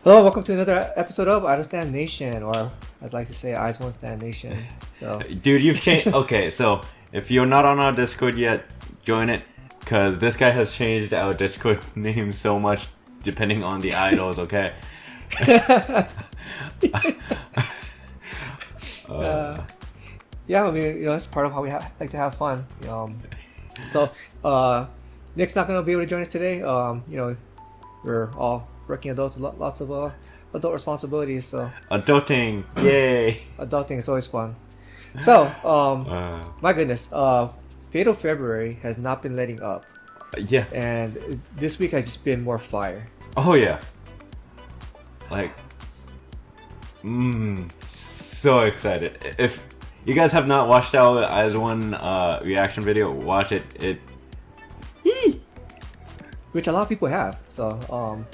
Hello, welcome to another episode of IZONE Stand Nation, or as I like to say, IZONE Stand Nation. So, dude, you've changed. Okay, so if you're not on our Discord yet, join it, because this guy has changed our Discord name so much depending on the idols. Okay. Yeah, I mean, it's part of how we like to have fun. So, Nick's not gonna be able to join us today. We're all working adults, lots of adult responsibilities. So Adulting, yay! Adulting is always fun. So, my goodness, Fatal February has not been letting up. Yeah. And this week has just been more fire. Oh yeah. Like, so excited. If you guys have not watched our IZONE reaction video, watch it. Which a lot of people have. So,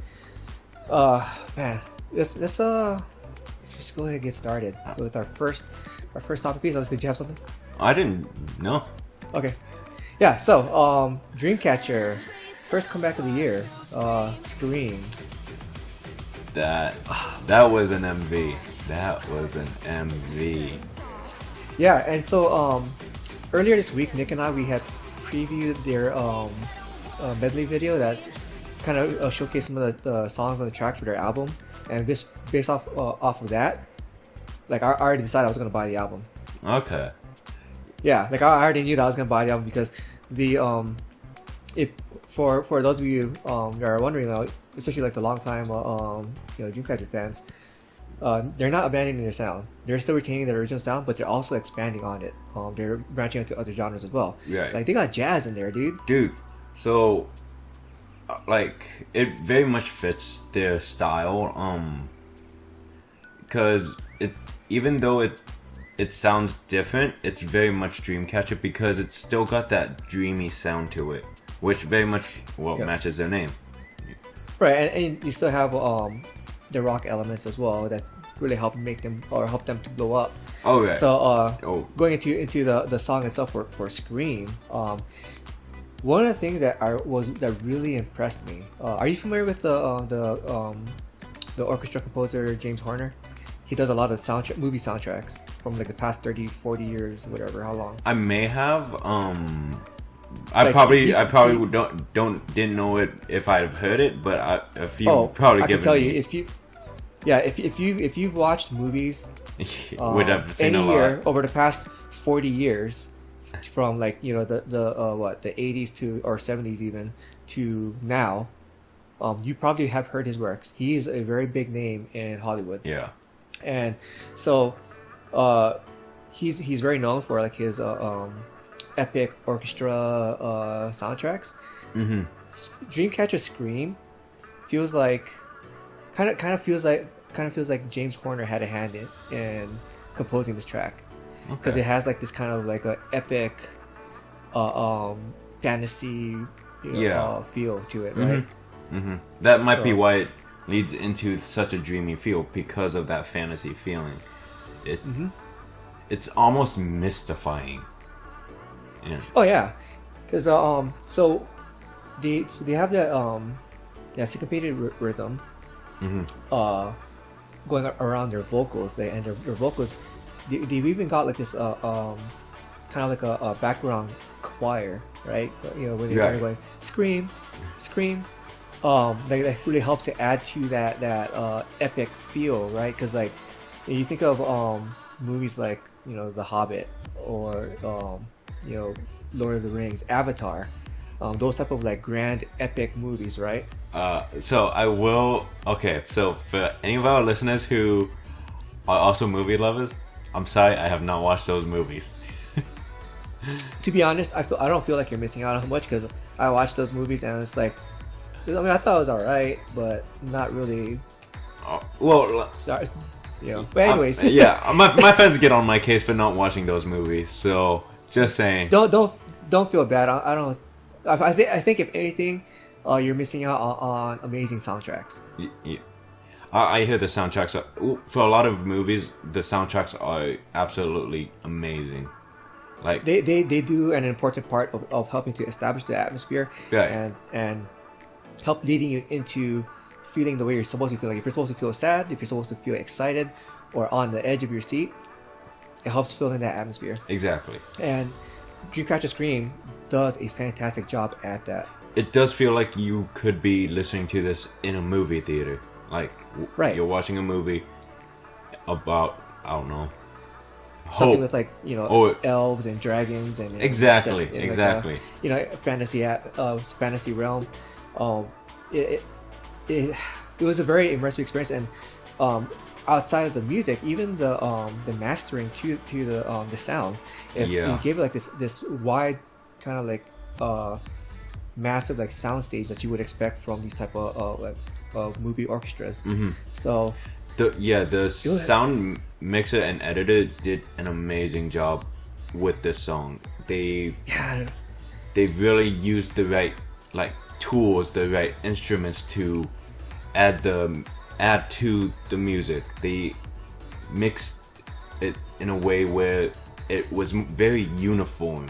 man, let's just go ahead and get started with our first topic piece. Did you have something? I didn't know. Okay. Yeah, so Dreamcatcher, first comeback of the year, Scream. That was an MV. That was an MV. Yeah, and so earlier this week, Nick and I, we had previewed their medley video that kind of showcased some of the songs on the track for their album, and just based off of that, like I already decided I was gonna buy the album. Okay. Yeah, like I already knew that I was gonna buy the album because the if for those of you that are wondering, especially like the long time Dreamcatcher fans, they're not abandoning their sound. They're still retaining their original sound, but they're also expanding on it. They're branching into other genres as well. Yeah. Like they got jazz in there, dude. So like it very much fits their style, because even though it sounds different, it's very much Dreamcatcher because it's still got that dreamy sound to it, which very much matches their name. Right, and you still have the rock elements as well that really help them to blow up. Oh right. So going into the song itself for Scream, one of the things that really impressed me. Are you familiar with the orchestra composer James Horner? He does a lot of movie soundtracks from like the past 30, 40 years, whatever, how long. I may have. I probably didn't know it if I'd have heard it, but if you probably I given can tell me, you if you've watched movies which I've seen any a lot year over the past 40 years, from like the 80s to or 70s even to now, you probably have heard his works. He's a very big name in Hollywood. Yeah. And so he's very known for like his epic orchestra soundtracks. Mm-hmm. Dreamcatcher Scream feels like kind of feels like James Horner had a hand in composing this track, because it has like this kind of like a epic fantasy feel to it, right? Mm-hmm. That might be why it leads into such a dreamy feel, because of that fantasy feeling. It's almost mystifying. Yeah. Oh yeah, because so they have that syncopated rhythm going around their vocals. Their vocals, they've even got like this kind of like a background choir, right? When they're going scream, scream. That really helps to add to that epic feel, right? Because like you think of movies like The Hobbit or Lord of the Rings, Avatar, those type of like grand epic movies, right? So I will. Okay, so for any of our listeners who are also movie lovers, I'm sorry, I have not watched those movies. To be honest, I don't feel like you're missing out on much, because I watched those movies and it's like, I mean, I thought it was alright, but not really. Sorry, But anyways, my fans get on my case for not watching those movies. So just saying. Don't feel bad. I think if anything, you're missing out on amazing soundtracks. Yeah. I hear the soundtracks for a lot of movies. The soundtracks are absolutely amazing. Like they do an important part of helping to establish the atmosphere and help leading you into feeling the way you're supposed to feel. Like if you're supposed to feel sad, if you're supposed to feel excited, or on the edge of your seat, it helps fill in that atmosphere. Exactly. And Dreamcatcher Scream does a fantastic job at that. It does feel like you could be listening to this in a movie theater. Like, you're watching a movie about, I don't know, something hope. with like, you know, elves and dragons and exactly. Like a, you know, fantasy realm. It was a very immersive experience, and outside of the music, even the mastering to the sound, it gave it like this wide kind of like massive like sound stage that you would expect from these type of movie orchestras. Mm-hmm. So the sound mixer and editor did an amazing job with this song. They really used the right like tools, the right instruments to add to the music. They mixed it in a way where it was very uniform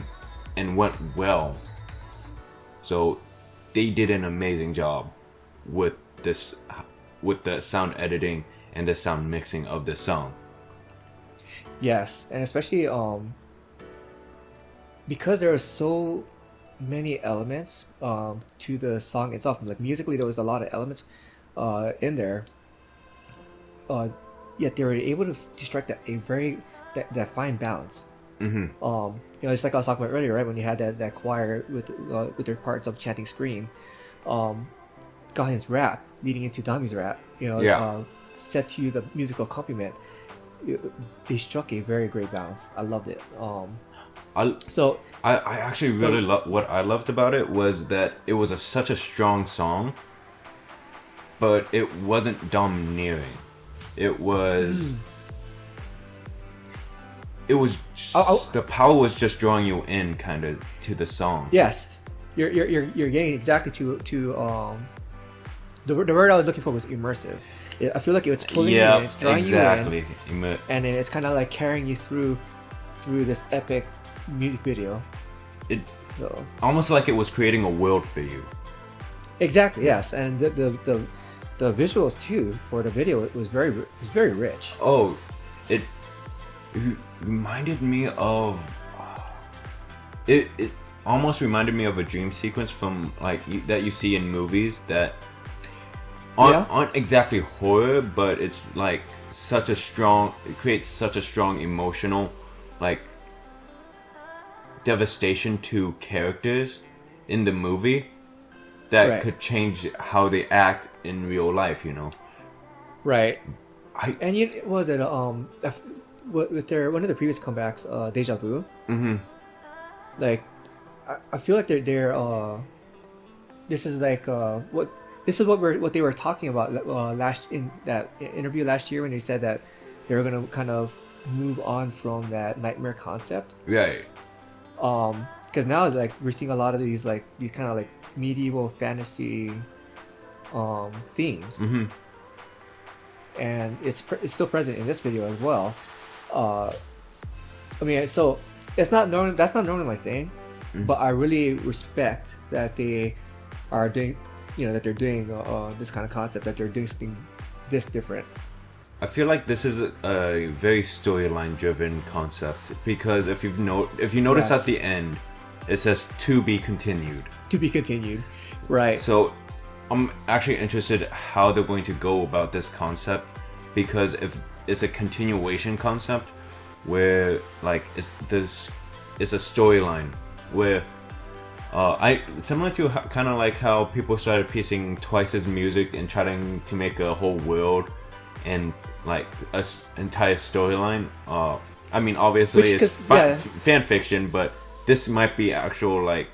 and went well. So they did an amazing job with this, with the sound editing and the sound mixing of the song. Yes, and especially because there are so many elements to the song itself. Like musically, there was a lot of elements in there. Yet they were able to strike that fine balance. Mm-hmm. You know, just like I was talking about earlier, right? When you had that choir with their parts of chanting "Scream," Gahin's rap leading into Dami's rap, you know, set to the musical accompaniment, they struck a very great balance. I loved it. I actually really love what I loved about it was that it was such a strong song, but it wasn't domineering. It was. It was the power was just drawing you in kind of to the song. Yes, you're getting exactly to the word I was looking for was immersive. I feel like it's pulling you in, it's drawing you in, and then it's kind of like carrying you through this epic music video. Almost like it was creating a world for you. Exactly. Yes, and the visuals too for the video was very rich. Oh, it reminded me of it almost reminded me of a dream sequence from like that you see in movies that aren't exactly horror, but it's like it creates such a strong emotional like devastation to characters in the movie that could change how they act in real life, you know. Right. With their one of the previous comebacks, Deja Vu. Mm-hmm. Like, I feel like they're this is like what they were talking about in that interview last year when they said that they were gonna kind of move on from that nightmare concept. Right. Because now like we're seeing a lot of these kind of like medieval fantasy themes. Mm-hmm. And it's still present in this video as well. I mean, so it's not normal. That's not normally my thing, but I really respect that they are doing, you know, that they're doing this kind of concept, that they're doing something this different. I feel like this is a very storyline driven concept because if you notice at the end, it says "to be continued." To be continued, right? So I'm actually interested how they're going to go about this concept, because if it's a continuation concept where like it's a storyline where similar to kind of like how people started piecing Twice's music and trying to make a whole world and like a entire storyline. I mean, obviously it's fan fiction, but this might be actual like,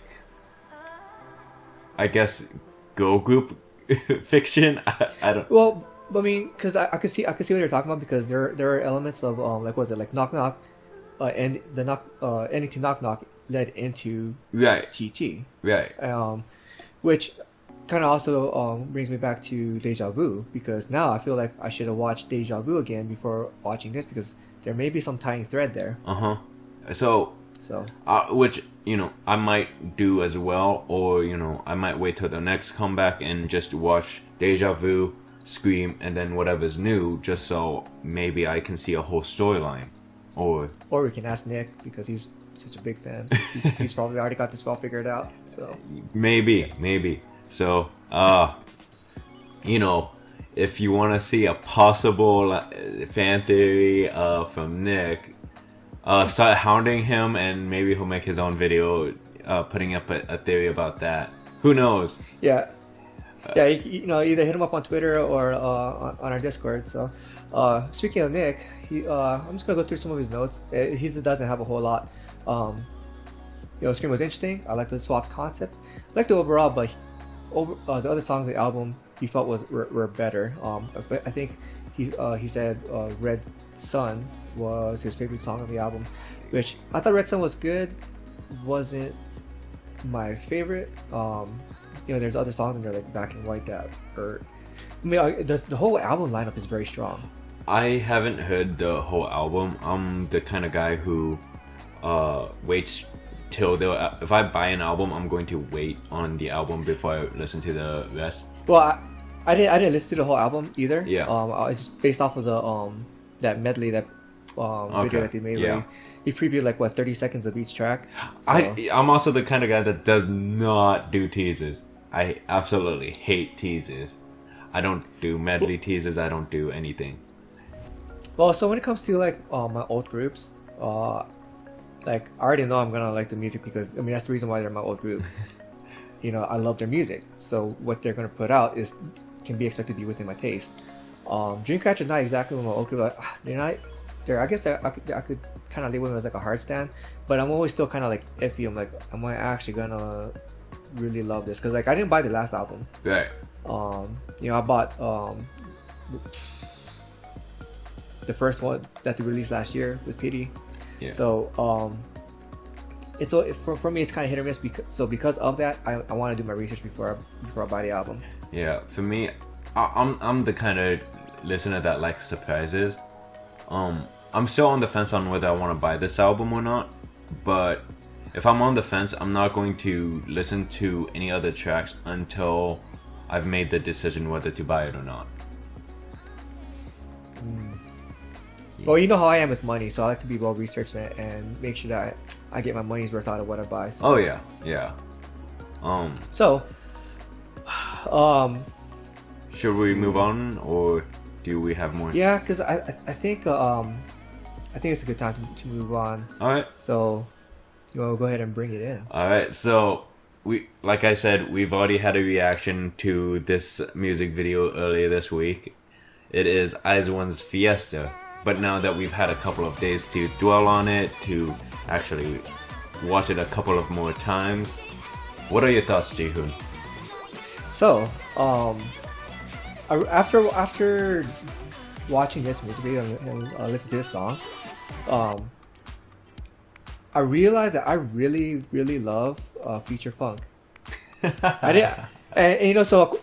I guess, girl group fiction. I don't. Well, I mean, because I could see what you're talking about, because there are elements of like what was it, like Knock Knock, and the ending to Knock Knock led into TT, which kind of also brings me back to Deja Vu, because now I feel like I should have watched Deja Vu again before watching this, because there may be some tying thread there. So which I might do as well, or I might wait till the next comeback and just watch Deja Vu, Scream, and then whatever's new, just so maybe I can see a whole storyline. Or we can ask Nick, because he's such a big fan. He's probably already got this all figured out. So maybe. So if you want to see a possible fan theory from Nick, start hounding him, and maybe he'll make his own video putting up a theory about that. Who knows? Yeah, either hit him up on Twitter or on our Discord. So speaking of Nick, I'm just gonna go through some of his notes. He doesn't have a whole lot. Scream was interesting. I like the swap concept. I like the overall, but the other songs of the album he felt were better. I think he said Red Sun was his favorite song on the album, which I thought Red Sun was good. Wasn't my favorite. There's other songs in there like Black and White that hurt. The whole album lineup is very strong. I haven't heard the whole album. I'm the kind of guy who waits till if I buy an album, I'm going to wait on the album before I listen to the rest. Well, I didn't listen to the whole album either. Yeah. It's just based off of the that medley that video that they made. Yeah. Where he previewed 30 seconds of each track. So. I'm also the kind of guy that does not do teasers. I absolutely hate teasers. I don't do medley teasers. I don't do anything. Well, so when it comes to my old groups, I already know I'm gonna like the music, because that's the reason why they're my old group. I love their music, so what they're gonna put out can be expected to be within my taste. Dreamcatcher is not exactly my old group. They're not. I guess I could kind of label them as a hard stand, but I'm always still kind of iffy. I'm am I actually gonna really love this? Because I didn't buy the last album. Right. I bought the first one that they released last year with Pity. Yeah. So it's for me it's kind of hit or miss, because of that I want to do my research before I buy the album. Yeah, for me, I'm the kind of listener that likes surprises. I'm still on the fence on whether I want to buy this album or not, but if I'm on the fence, I'm not going to listen to any other tracks until I've made the decision whether to buy it or not. Well, you know how I am with money, so I like to be well researched and make sure that I get my money's worth out of what I buy. So. Oh yeah. So, should we move on, or do we have more? Yeah, because I think it's a good time to move on. All right. So, you want to go ahead and bring it in? All right. So like I said, we've already had a reaction to this music video earlier this week. It is IZONE's Fiesta. But now that we've had a couple of days to dwell on it, to actually watch it a couple of more times, what are your thoughts, Jihoon? So, after watching this music video and listening to this song, I realized that I really, really love future funk. I did, and so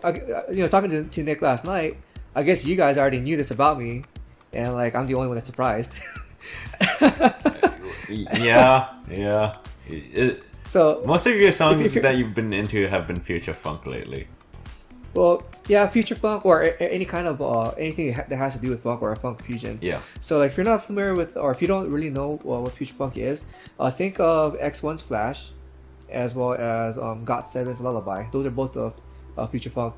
talking to Nick last night, I guess you guys already knew this about me. And I'm the only one that's surprised. Yeah. So most of your songs that you've been into have been future funk lately. Well, yeah, future funk or any kind of anything that has to do with funk or a funk fusion. Yeah. So if you're not familiar with, or if you don't really know what future funk is, think of X1's Flash, as well as GOT7's Lullaby. Those are both future funk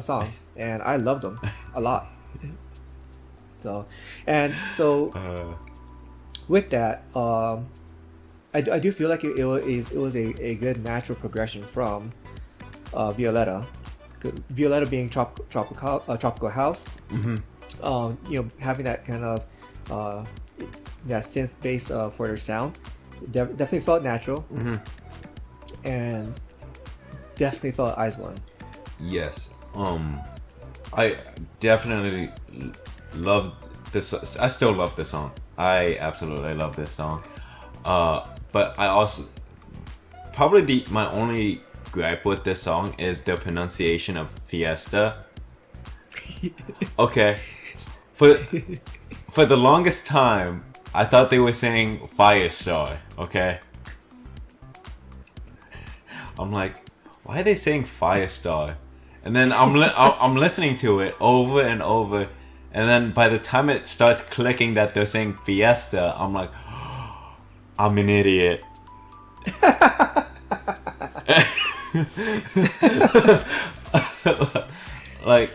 songs, and I love them a lot. So with that, I do feel like it was a good natural progression from Violetta. Violetta being tropical house. Mm-hmm. Having that kind of that synth bass for their sound definitely felt natural. Mm-hmm. And definitely felt IZONE. Yes. I definitely love this. I still love this song. I absolutely love this song. But I also probably my only gripe with this song is the pronunciation of Fiesta. Okay, for the longest time, I thought they were saying Firestar. Okay, I'm like, why are they saying Firestar? And then I'm listening to it over and over, and then by the time it starts clicking that they're saying Fiesta, I'm like, oh, I'm an idiot. Like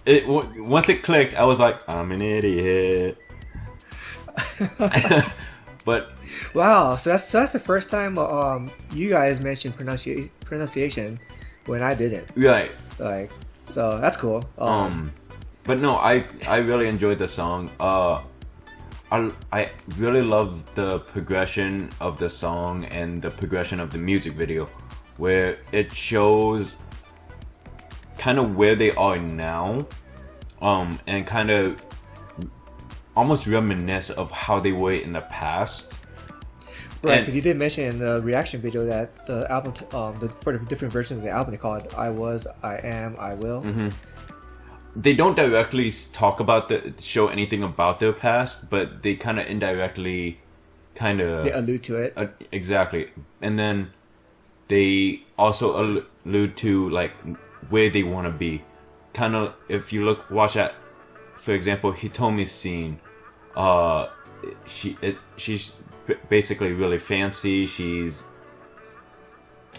it once it clicked, I was like, I'm an idiot. But wow, so that's the first time you guys mentioned pronunciation when I didn't. Right. Like, so that's cool. But no, I really enjoyed the song. I really love the progression of the song and the progression of the music video, where it shows kind of where they are now, and kind of almost reminisce of how they were in the past. Right, because you did mention in the reaction video that the album, for the different versions of the album, they called "I Was," "I Am," "I Will." Mm-hmm. They don't directly talk about show anything about their past, but they kind of indirectly, they allude to it. Exactly, and then they also allude to like where they want to be. Kind of, if you watch at, for example, Hitomi's scene, she's basically really fancy. She's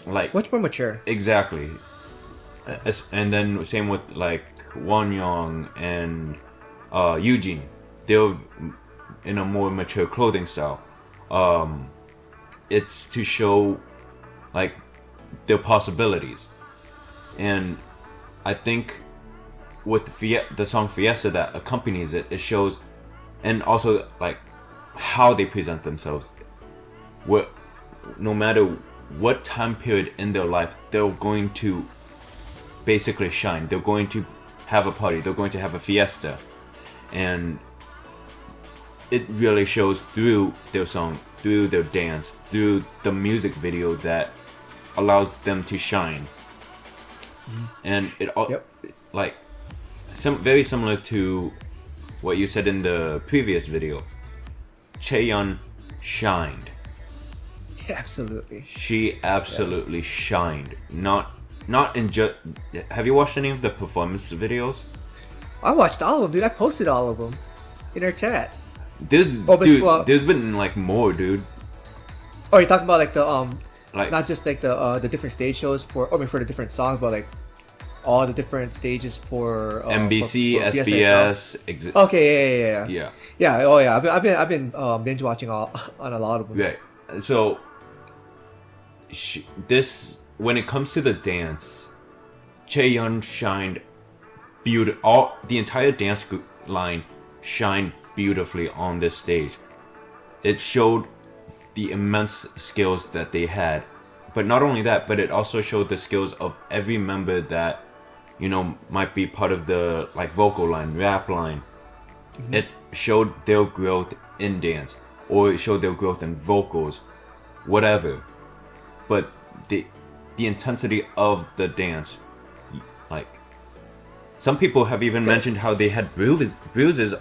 like much more mature. Exactly. And then same with like Wonyoung and Eugene. They're in a more mature clothing style. It's to show like their possibilities. And I think with the song Fiesta that accompanies it, it shows, and also like how they present themselves. No matter what time period in their life, they're going to basically shine. They're going to have a party. They're going to have a fiesta. And it really shows through their song, through their dance, through the music video that allows them to shine. And it like very similar to what you said in the previous video. Chaeyeon shined. Absolutely. She absolutely shined. Not in just. Have you watched any of the performance videos? I watched all of them, dude. I posted all of them in our chat. There's been like more, dude. Oh, you're talking about like the like not just like the different stage shows for the different songs, but like all the different stages for MBC, for SBS. Okay, yeah. Oh yeah, I've been binge watching on a lot of them. Right. So this, when it comes to the dance, Chaeyeon shined beautiful. The entire dance line shined beautifully on this stage. It showed the immense skills that they had, but not only that, but it also showed the skills of every member that, you know, might be part of the like vocal line, rap line. Mm-hmm. It showed their growth in dance, or it showed their growth in vocals, whatever. But the intensity of the dance, like some people have even mentioned how they had bruises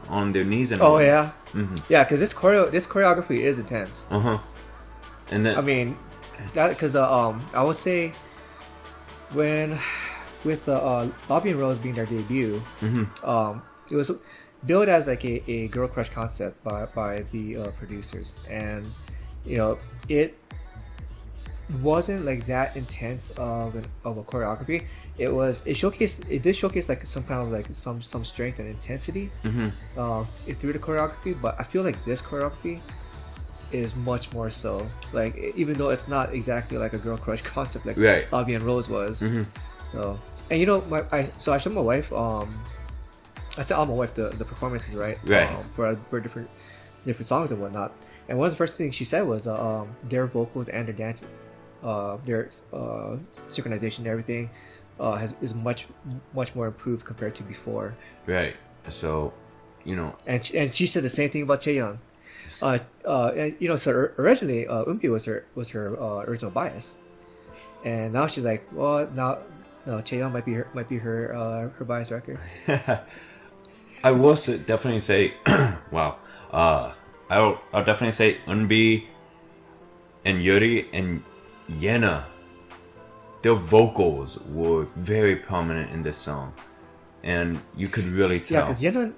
on their knees and all. Yeah. Mm-hmm. Yeah, because this choreography is intense. And then I mean, because I would say when with Bobby and Rose being their debut, it was billed as like a girl crush concept by the producers, and you know it wasn't like that intense of a choreography. It did showcase like some kind of like some strength and intensity through the choreography, but I feel like this choreography is much more so, like, even though it's not exactly like a girl crush concept like Bobby and Rose was. So, and you know, I showed my wife I sent all my wife the performances, right? For different songs and whatnot. And one of the first things she said was their vocals and their dance, their synchronization and everything is much more improved compared to before. Right. So, you know. And she said the same thing about Chaeyeon. And you know, so originally Eunbi was her original bias, and now she's like, well, now no, Chaeyeon might be her bias record. I will definitely say, wow. I'll definitely say Eunbi and Yuri and Yena, their vocals were very prominent in this song, and you could really tell. Yeah, because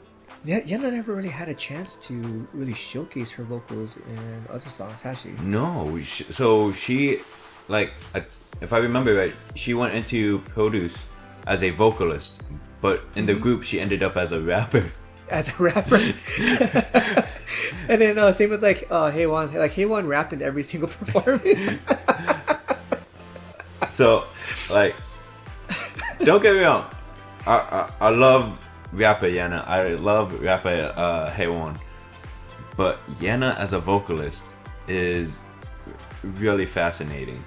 Yena never really had a chance to really showcase her vocals in other songs, has she? No, so she, like, if I remember right, she went into produce as a vocalist, but in the group she ended up as a rapper. As a rapper. And then same with like Haewon. Like Haewon rapped in every single performance. So, like, don't get me wrong, I love rapper Yena. I love rapper Haewon, but Yena as a vocalist is really fascinating.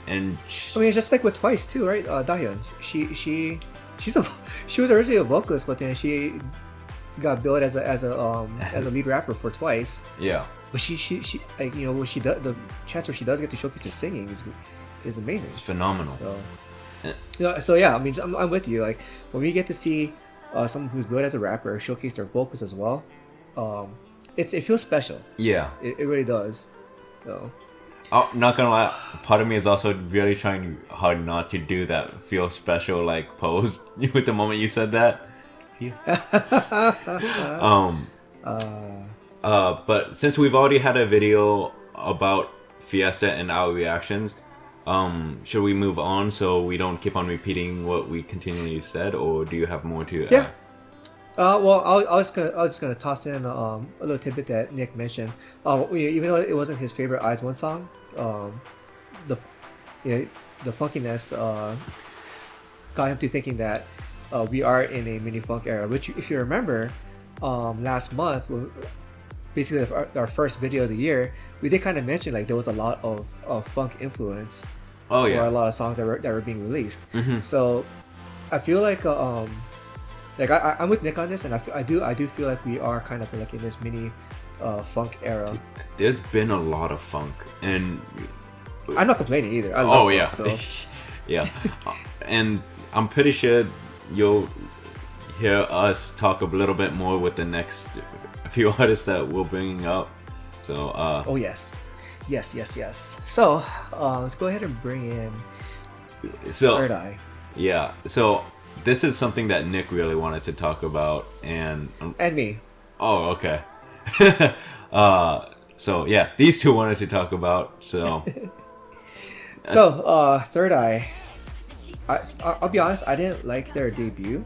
And I mean, just like with Twice too, right? Dahyun. She was originally a vocalist, but then she got billed as a lead rapper for Twice. Yeah. But she like, you know, what she does, the chance where she does get to showcase her singing is amazing. It's phenomenal. So yeah, I mean, I'm with you. Like when we get to see someone who's good as a rapper showcase their vocals as well, it feels special. Yeah. It really does. So. Oh, not gonna lie, part of me is also really trying hard not to do that feel special like pose with the moment you said that. Yes. But since we've already had a video about Fiesta and our reactions, should we move on so we don't keep on repeating what we continually said, or do you have more to add? Yeah. Well, I was just gonna toss in a little tidbit that Nick mentioned. Even though it wasn't his favorite IZONE song, the funkiness got him to thinking that we are in a mini funk era. Which, if you remember, last month, basically our first video of the year, we did kind of mention like there was a lot of funk influence. Oh yeah. For a lot of songs that were being released. Mm-hmm. So I feel like I'm with Nick on this, and I do feel like we are kind of like in this mini funk era. There's been a lot of funk, and I'm not complaining either. I love yeah, funk, so. Yeah, and I'm pretty sure you'll hear us talk a little bit more with the next few artists that we're bringing up. So oh yes. So let's go ahead and bring in Third Eye. Yeah, so this is something that Nick really wanted to talk about, and me. Oh, okay. So yeah, these two wanted to talk about. So Third Eye. I'll be honest, I didn't like their debut,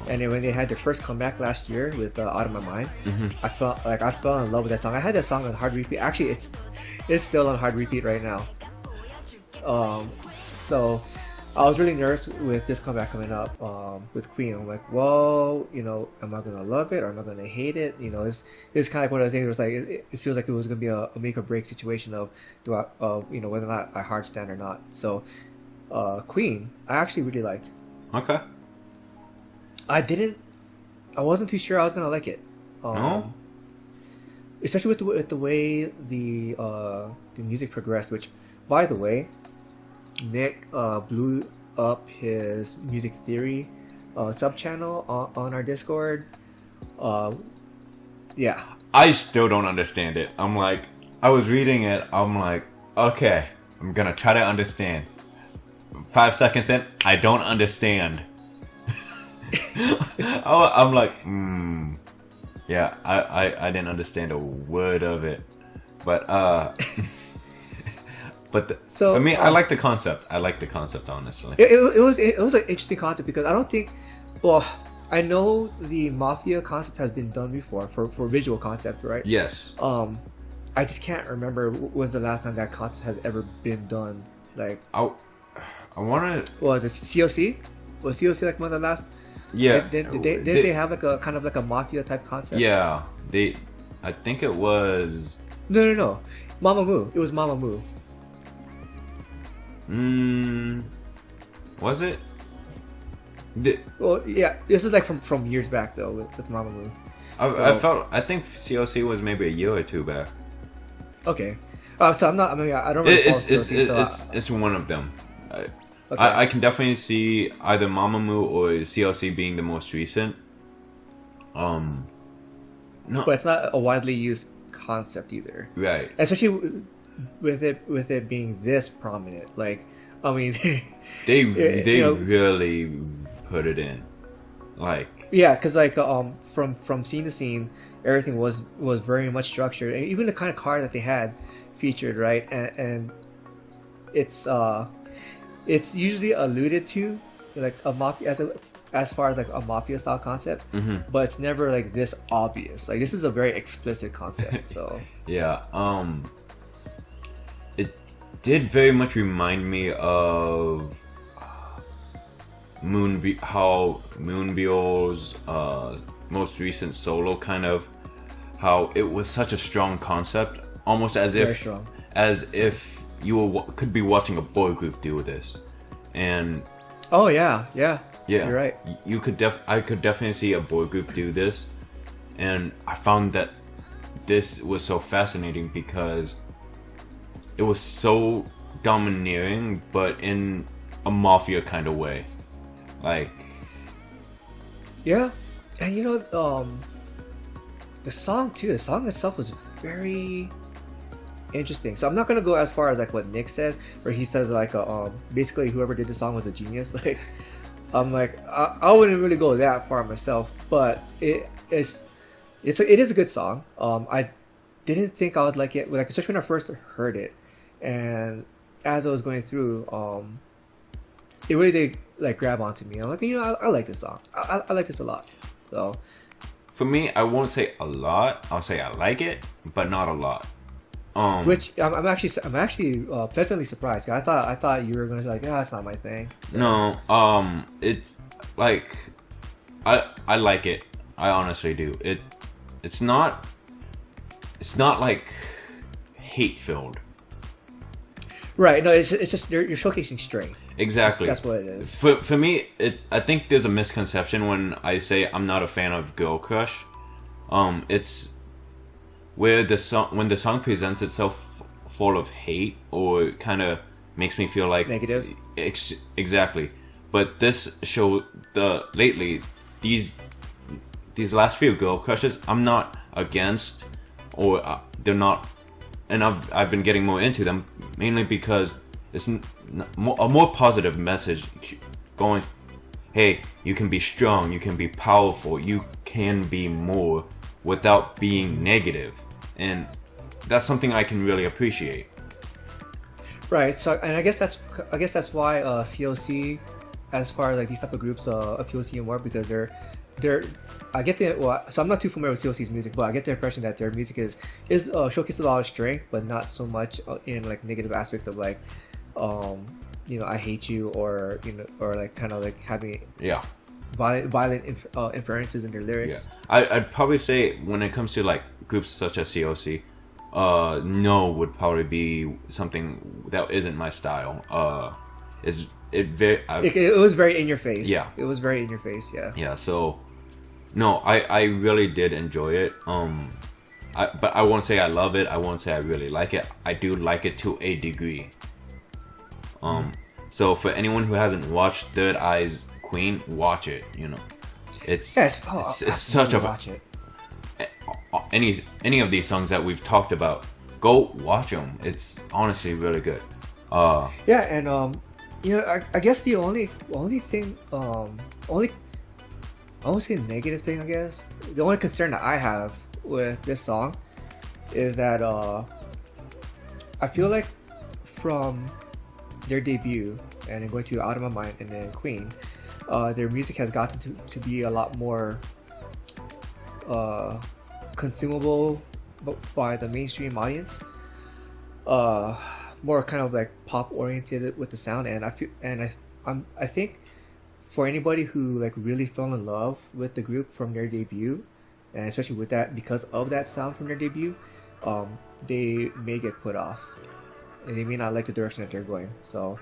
and then when they had their first comeback last year with Out of My Mind, I fell in love with that song. I had that song on hard repeat. Actually, it's still on hard repeat right now. So I was really nervous with this comeback coming up with Queen. I'm like, well, you know, am I gonna love it or am I gonna hate it? You know, it's kind of like one of the things where it's like it feels like it was gonna be a make or break situation of you know, whether or not I hard stand or not. So Queen, I actually really liked. Okay. I wasn't too sure I was gonna like it. No? Especially with the way the music progressed, which, by the way, Nick blew up his music theory sub channel on our Discord. Yeah. I still don't understand it. I'm like, I was reading it. I'm like, okay, I'm gonna try to understand. 5 seconds in, I don't understand. I'm like, yeah, I didn't understand a word of it, but I mean, I like the concept. I like the concept, honestly. It was an interesting concept because I don't think, well, I know the Mafia concept has been done before for visual concept, right? Yes. I just can't remember when's the last time that concept has ever been done. Like, I want to. Was it COC? Was COC like one of the last? Yeah. Did they have like a kind of like a Mafia type concept? Yeah. I think it was. No. Mamamoo. It was Mamamoo. Was it? Well, yeah. This is like from years back though with Mamamoo. I think COC was maybe a year or two back. Okay. So I'm not. I mean, I don't really follow COC. It's one of them. Okay. I can definitely see either Mamamoo or COC being the most recent. No, but it's not a widely used concept either. Right. Especially with it being this prominent. Like, I mean, they you know, really put it in, like. Yeah, because like from scene to scene, everything was very much structured, and even the kind of car that they had featured, right? And it's usually alluded to like a mafia as far as like a mafia style concept, but it's never like this obvious. Like this is a very explicit concept. So yeah, it did very much remind me of how Moonbyul's most recent solo, kind of how it was such a strong concept, almost as if you could be watching a boy group do this. And yeah, you're right. I could definitely see a boy group do this, and I found that this was so fascinating because it was so domineering, but in a mafia kind of way. Like, yeah, and you know, the song itself was very interesting. So I'm not gonna go as far as like what Nick says, where he says like basically whoever did the song was a genius. Like, I'm like I wouldn't really go that far myself, but it is a good song. I didn't think I would like it, like especially when I first heard it, and as I was going through, it really did like grab onto me. I'm like, you know, I like this song. I like this a lot. So for me, I won't say a lot. I'll say I like it, but not a lot. Which I'm actually pleasantly surprised. I thought you were going to be like, that's not my thing. So. No, it's like I like it. I honestly do. It's not like hate filled. Right. No, it's just you're showcasing strength. Exactly. That's what it is. For me, I think there's a misconception when I say I'm not a fan of Girl Crush. It's where when the song presents itself full of hate, or kind of makes me feel like negative. Exactly. But this show lately these last few Girl Crushes, I'm not against, or they're not. And I've been getting more into them, mainly because it's a more positive message going, hey, you can be strong, you can be powerful, you can be more without being negative. And that's something I can really appreciate. Right. So, and I guess that's why COC, as far as like these type of groups, appeals to you more, because they're I get so I'm not too familiar with COC's music, but I get the impression that their music is showcases a lot of strength, but not so much in like negative aspects of like, you know, I hate you, or you know, or like kind of like having violent inferences in their lyrics. Yeah. I'd probably say when it comes to like groups such as COC, No would probably be something that isn't my style. It was very in your face. Yeah, it was very in your face. Yeah. So no, I really did enjoy it. But I won't say I love it. I won't say I really like it. I do like it to a degree. So for anyone who hasn't watched Third Eye's Queen, watch it. You know, it's such a watch it. Any of these songs that we've talked about, go watch them. It's honestly really good. Yeah, and you know, I guess the only thing, I won't say negative thing, I guess. The only concern that I have with this song is that I feel like from their debut and then going to Out of My Mind and then Queen, their music has gotten to be a lot more consumable by the mainstream audience. More kind of like pop oriented with the sound, and I think for anybody who like really fell in love with the group from their debut, and especially with that, because of that sound from their debut, they may get put off, and they may not like the direction that they're going. So,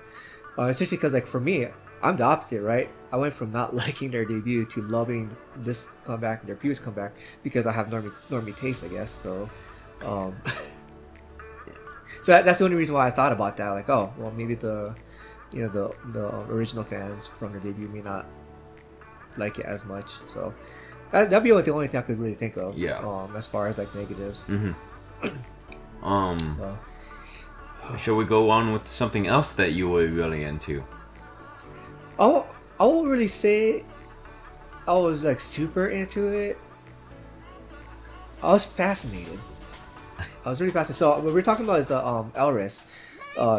especially because like for me, I'm the opposite, right? I went from not liking their debut to loving this comeback, their previous comeback, because I have normie taste, I guess. So, so that's the only reason why I thought about that. Like, oh, well, maybe the original fans from their debut may not like it as much. So that'd be the only thing I could really think of. Yeah. As far as like negatives. Mm-hmm. So shall we go on with something else that you were really into? I won't really say I was like super into it. I was fascinated. I was really fascinated. So what we're talking about is ELRIS.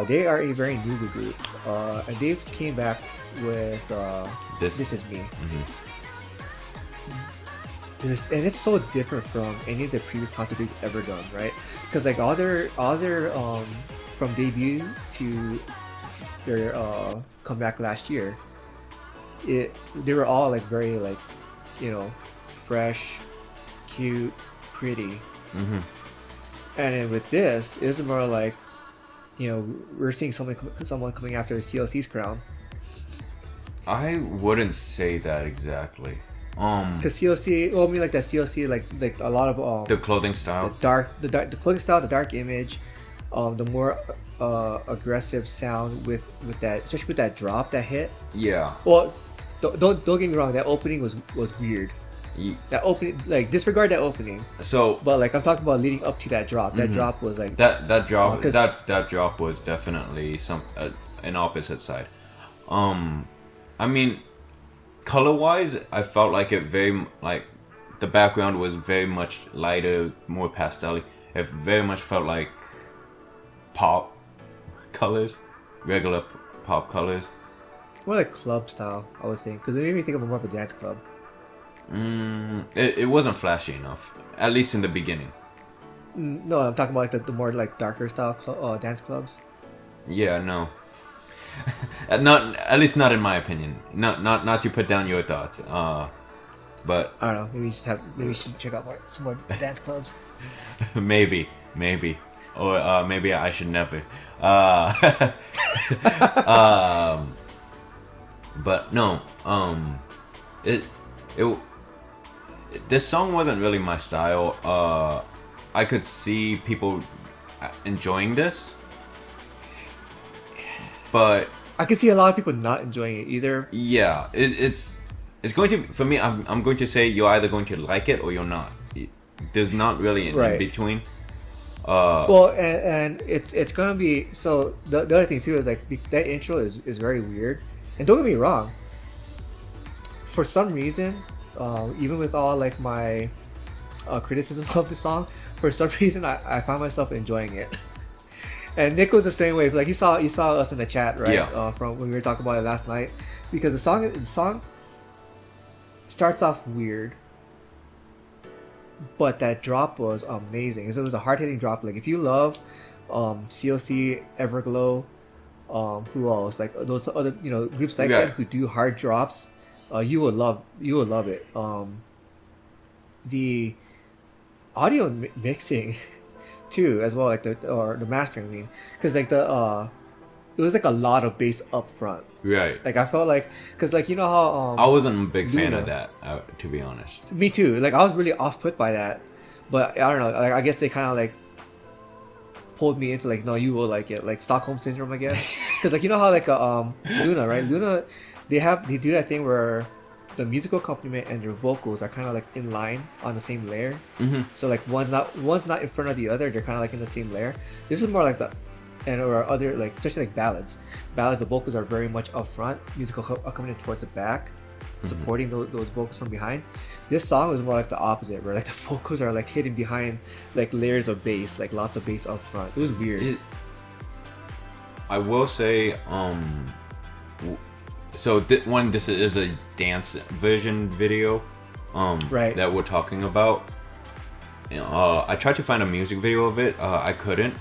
They are a very new group, and they came back with This Is Me. And it's so different from any of the previous concerts they've ever done, right? Because like all their from debut to their comeback last year, they were all like very like, you know, fresh, cute, pretty. And then with this, it's more like, you know, we're seeing someone coming after CLC's crown. I wouldn't say that exactly. Because CLC, well, I mean, like that CLC, like a lot of the clothing style, the clothing style, the dark image, the more aggressive sound with that, especially with that drop that hit. Yeah. Well, don't get me wrong, that opening was weird. That opening, like, disregard that opening. So, but like I'm talking about leading up to that drop. That drop was like that drop. That drop was definitely an opposite side. I mean, color wise, I felt like it very like the background was very much lighter, more pastel-y. It very much felt like pop colors, regular pop colors. More like club style, I would think, because it made me think of more of a dance club. It wasn't flashy enough, at least in the beginning. No, I'm talking about like the more like darker style dance clubs. Yeah, no. Not, at least not in my opinion. Not to put down your thoughts. But I don't know. Maybe we should check out some more dance clubs. maybe, or maybe I should never. But no. This song wasn't really my style. I could see people enjoying this, but I can see a lot of people not enjoying it either. Yeah, it's going to, for me, I'm going to say you're either going to like it or you're not. There's not really in between. Well, and it's gonna be, so the other thing too is like that intro is very weird. And don't get me wrong, for some reason, even with all like my criticism of the song, for some reason I found myself enjoying it. And Nick was the same way. Like you saw us in the chat, right? Yeah. From when we were talking about it last night, because the song starts off weird, but that drop was amazing. It was a hard hitting drop. Like if you love CLC, Everglow, who else? Like those other groups like that who do hard drops, you will love it. The audio mixing too, as well, like the mastering. I mean, because like it was like a lot of bass up front. Right. Like I felt like, because like how I wasn't a big fan of that, to be honest. Me too. Like I was really off put by that, but I don't know. Like I guess they kind of like pulled me into like, no, you will like it, like Stockholm syndrome, I guess. Because like how like Luna, right? Luna, they do that thing where the musical accompaniment and their vocals are kind of like in line on the same layer. So like one's not in front of the other. They're kind of like in the same layer. This is more like or other, like especially like ballads. The vocals are very much up front, musical accompaniment towards the back, supporting those vocals from behind. This song was more like the opposite, where like the vocals are like hidden behind like layers of bass, like lots of bass up front. It was weird. I will say, so this is a dance version video, right, that we're talking about. I tried to find a music video of it. I couldn't.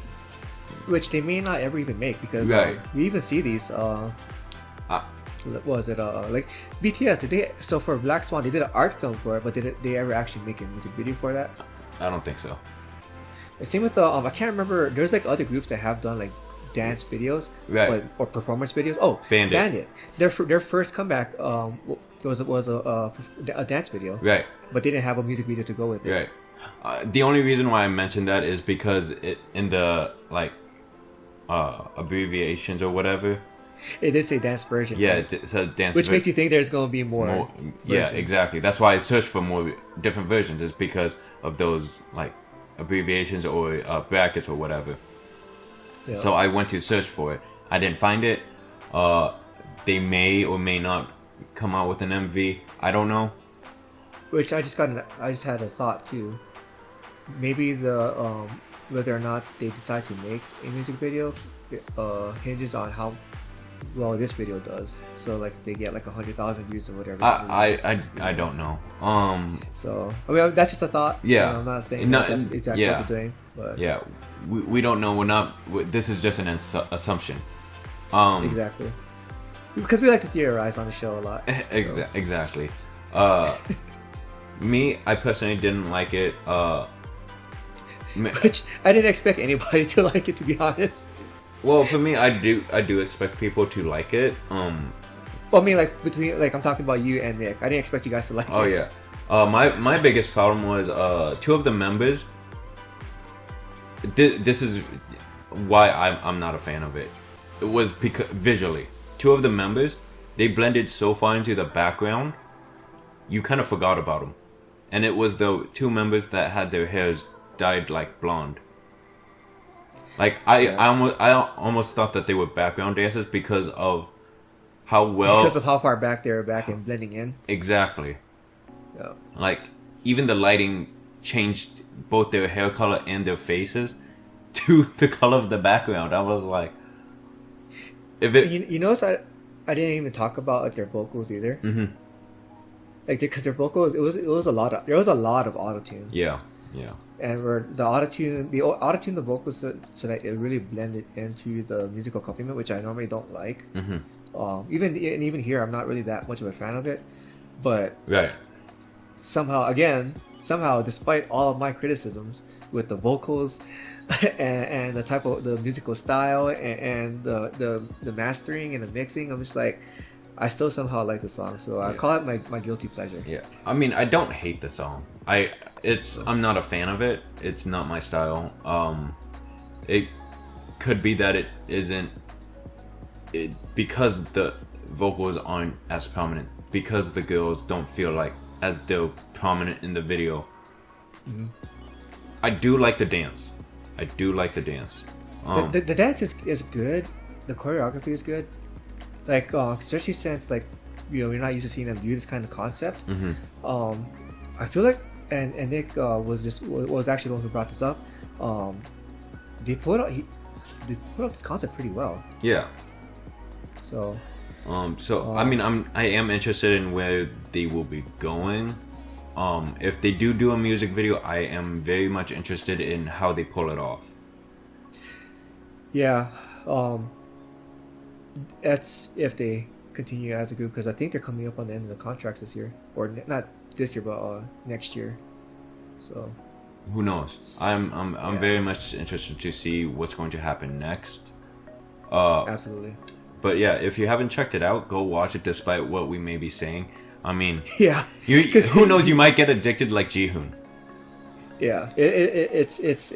Which they may not ever even make, because we even see these. What was it? Like BTS? Did they? So for Black Swan, they did an art film for it, but did they ever actually make a music video for that? I don't think so. The same with I can't remember. There's like other groups that have done like dance videos, right, or performance videos. Oh, Bandit. Their first comeback was a dance video, right? But they didn't have a music video to go with it, right? The only reason why I mentioned that is because it in the like abbreviations or whatever, it did say dance version. Yeah, right? It's a dance, which makes you think there's going to be more. Yeah, exactly. That's why I searched for more different versions. Is because of those like abbreviations or brackets or whatever. Yeah. So I went to search for it. I didn't find it. They may or may not come out with an MV. I don't know. Which I just had a thought too. Maybe the whether or not they decide to make a music video hinges on how well this video does. So like they get like 100,000 views or whatever. I don't know. So I mean that's just a thought. Yeah. You know, I'm not saying that's exactly what they're doing. But yeah, we don't know. We're not. This is just an assumption. Exactly. Because we like to theorize on the show a lot. Exactly. Me, I personally didn't like it. Which I didn't expect anybody to like it, to be honest. Well, for me, I do expect people to like it. Well, I mean, like I'm talking about you and Nick. I didn't expect you guys to like it. Oh yeah. My biggest problem was two of the members. This is why I'm not a fan of it. It was because visually, two of the members, they blended so far into the background, you kind of forgot about them. And it was the two members that had their hairs dyed like blonde. Like I almost thought that they were background dancers because of how far back they were back and blending in. Exactly. Yeah. Like even the lighting changed both their hair color and their faces to the color of the background. I was like, if it you notice I didn't even talk about like their vocals either. Mm-hmm. Like because their vocals, there was a lot of autotune. Yeah. And where the autotune the vocals so that it really blended into the musical accompaniment, which I normally don't like. Mm-hmm. Even here, I'm not really that much of a fan of it. But right. Somehow, despite all of my criticisms with the vocals and the type of the musical style and the mastering and the mixing, I'm just like, I still somehow like the song, so I call it my guilty pleasure. Yeah, I mean, I don't hate the song. I'm not a fan of it. It's not my style. It could be that it isn't. Because the vocals aren't as prominent. Because the girls don't feel like as they're prominent in the video. Mm-hmm. I do like the dance. The dance is good. The choreography is good. Like especially since like we're not used to seeing them do this kind of concept. Mm-hmm. I feel like and Nick was actually the one who brought this up. They put up this concept pretty well. Yeah. So. I mean, I am interested in where they will be going. If they do a music video, I am very much interested in how they pull it off. Yeah. That's if they continue as a group, because I think they're coming up on the end of the contracts this year, or not this year, but next year. So who knows? I'm very much interested to see what's going to happen next. Absolutely. But yeah, if you haven't checked it out, go watch it. Despite what we may be saying, I mean, yeah, who knows? You might get addicted like Jihoon. Yeah, it's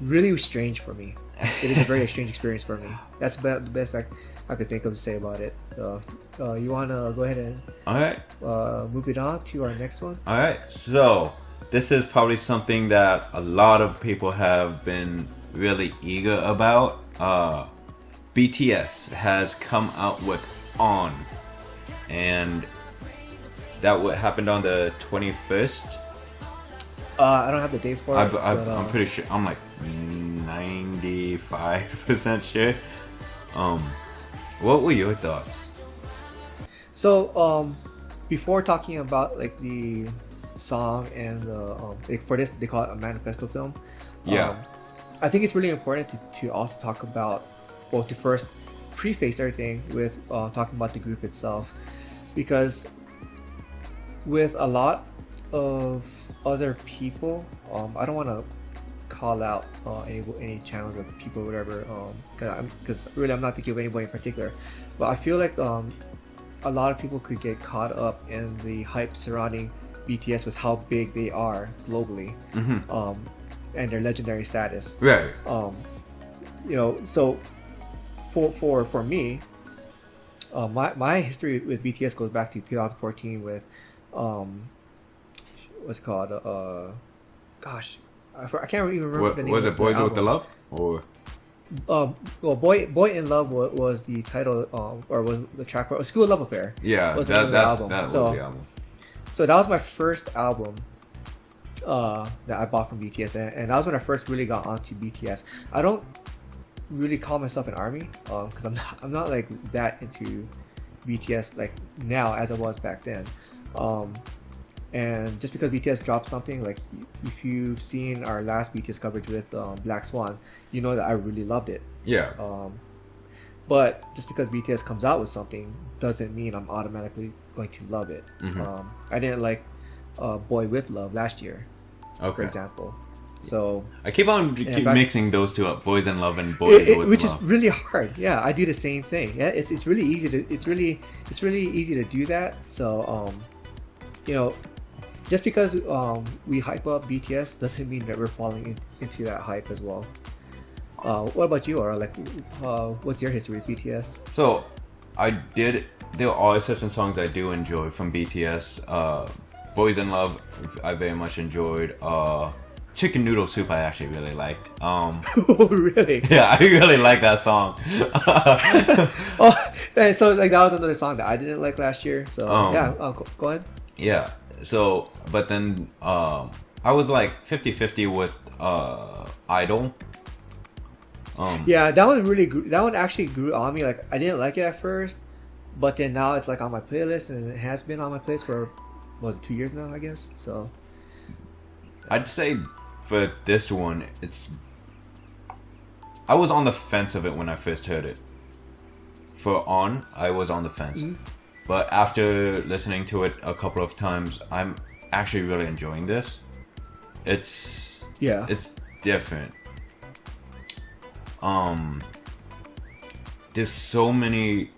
really strange for me. It is a very strange experience for me. That's about the best I could think of to say about it. So, you want to go ahead and move it on to our next one? All right. So, this is probably something that a lot of people have been really eager about. BTS has come out with ONE, and that happened on the 21st. I don't have the date for it. I'm pretty sure. I'm like 95% sure. What were your thoughts? So, before talking about like the song and for this they call it a manifesto film. Yeah. I think it's really important to also talk about, well, to first preface everything with talking about the group itself, because with a lot of other people, I don't want to call out any channels or people or whatever, because really I'm not thinking of anybody in particular, but I feel like a lot of people could get caught up in the hype surrounding BTS with how big they are globally. Mm-hmm. And their legendary status. Right. So for me, my history with BTS goes back to 2014 with what's it called? I can't even remember the name. Was it Boys with the Love or? Well, Boy in Love was the title, or was the track? School of Love Affair. Yeah, was the album. That was the album. So that was my first album that I bought from BTS, and that was when I first really got onto BTS. I don't really call myself an ARMY, because I'm not like that into BTS like now as I was back then. And just because BTS dropped something, like if you've seen our last BTS coverage with Black Swan, you know that I really loved it. Yeah. But just because BTS comes out with something doesn't mean I'm automatically going to love it. Mm-hmm. I didn't like Boy with Love last year, for example. So I keep mixing those two up, Boys in Love and Boys with Love, which is really hard. Yeah, I do the same thing. Yeah, it's really easy to easy to do that. So you know, just because we hype up BTS doesn't mean that we're falling into that hype as well. What about you, Aura? Like, what's your history with BTS? So, there are always certain songs I do enjoy from BTS. Boys in Love, I very much enjoyed. Chicken Noodle Soup, I actually really liked. Oh, really? Yeah, I really like that song. Oh, and so like that was another song that I didn't like last year. So yeah, go ahead. Yeah. So, but then I was like 50-50 with Idol. Yeah, that one actually grew on me. Like I didn't like it at first, but then now it's like on my playlist, and it has been on my playlist for 2 years now, I guess. So I'd say for this one, I was on the fence of it when I first heard it. For On, I was on the fence. Mm-hmm. But after listening to it a couple of times, I'm actually really enjoying this. It's different. There's so many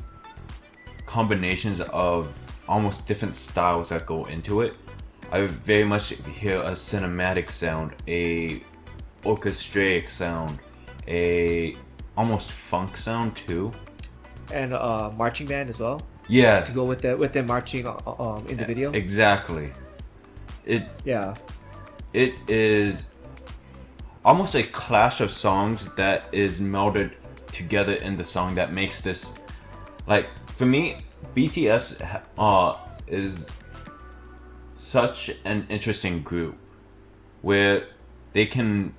combinations of almost different styles that go into it. I very much hear a cinematic sound, a orchestraic sound, a almost funk sound too, and marching band as well. Yeah, to go with the marching in the video. Exactly. It is almost a clash of songs that is melded together in the song that makes this, like, for me, BTS is such an interesting group where they can.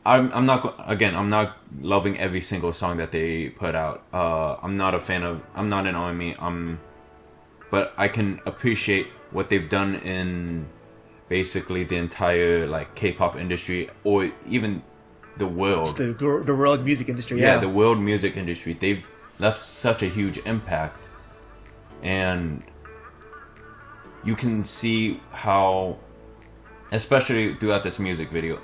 I'm not loving every single song that they put out. I'm not an ARMY. But I can appreciate what they've done in basically the entire like K-pop industry, or even the world. The world music industry. Yeah, the world music industry. They've left such a huge impact, and you can see how, especially throughout this music video,